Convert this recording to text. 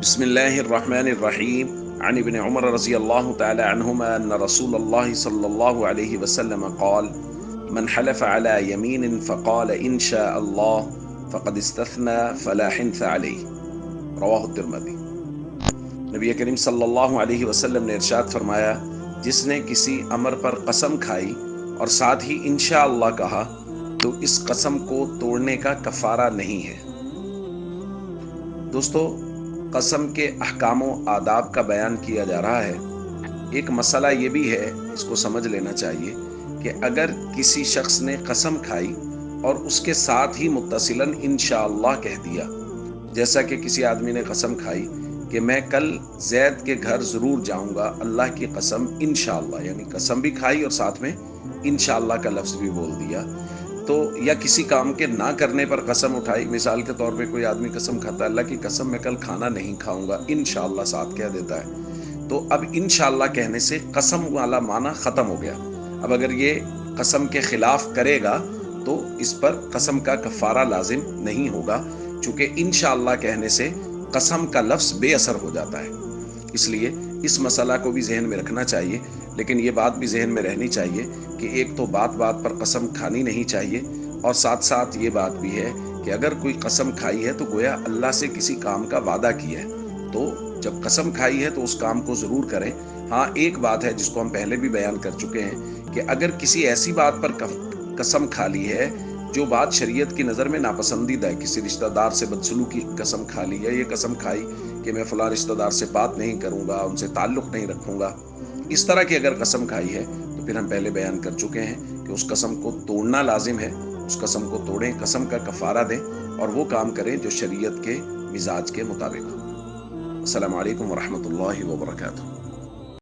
بسم الله الرحمن الرحيم عن ابن عمر رضي الله تعالى عنهما أن رسول الله صلى الله عليه وسلم قال من حلف على يمين فقال إن شاء الله فقد استثنى فلا حنث عليه رواہ الترمذی۔ نبی کریم صلی اللہ علیہ وسلم نے ارشاد فرمایا، جس نے کسی امر پر قسم کھائی اور ساتھ ہی انشاءاللہ کہا تو اس قسم کو توڑنے کا کفارہ نہیں ہے۔ دوستو، قسم کے احکام و آداب کا بیان کیا جا رہا ہے۔ ایک مسئلہ یہ بھی ہے، اس کو سمجھ لینا چاہیے کہ اگر کسی شخص نے قسم کھائی اور اس کے ساتھ ہی متصلاً انشاءاللہ کہہ دیا، جیسا کہ کسی آدمی نے قسم کھائی کہ میں کل زید کے گھر ضرور جاؤں گا، اللہ کی قسم انشاءاللہ، یعنی قسم بھی کھائی اور ساتھ میں انشاءاللہ کا لفظ بھی بول دیا، تو یا کسی کام کے نہ کرنے پر قسم اٹھائی، مثال کے طور پہ کوئی آدمی قسم کھاتا ہے، اللہ کی قسم میں کل کھانا نہیں کھاؤں گا، انشاءاللہ ساتھ کہہ دیتا ہے، تو اب انشاءاللہ کہنے سے قسم والا معنی ختم ہو گیا۔ اب اگر یہ قسم کے خلاف کرے گا تو اس پر قسم کا کفارہ لازم نہیں ہوگا، چونکہ انشاءاللہ کہنے سے قسم کا لفظ بے اثر ہو جاتا ہے۔ اس لیے اس مسئلہ کو بھی ذہن میں رکھنا چاہیے، لیکن یہ بات بھی ذہن میں رہنی چاہیے کہ ایک تو بات بات پر قسم کھانی نہیں چاہیے، اور ساتھ ساتھ یہ بات بھی ہے کہ اگر کوئی قسم کھائی ہے تو گویا اللہ سے کسی کام کا وعدہ کیا ہے، تو جب قسم کھائی ہے تو اس کام کو ضرور کریں۔ ہاں، ایک بات ہے جس کو ہم پہلے بھی بیان کر چکے ہیں کہ اگر کسی ایسی بات پر قسم کھا لی ہے جو بات شریعت کی نظر میں ناپسندیدہ ہے، کسی رشتہ دار سے بدسلوکی کی قسم کھا لی ہے، یہ قسم کھائی کہ میں فلاں رشتہ دار سے بات نہیں کروں گا، ان سے تعلق نہیں رکھوں گا، اس طرح کی اگر قسم کھائی ہے تو پھر ہم پہلے بیان کر چکے ہیں کہ اس قسم کو توڑنا لازم ہے۔ اس قسم کو توڑیں، قسم کا کفارہ دیں اور وہ کام کریں جو شریعت کے مزاج کے مطابق ہو۔ السلام علیکم ورحمۃ اللہ وبرکاتہ۔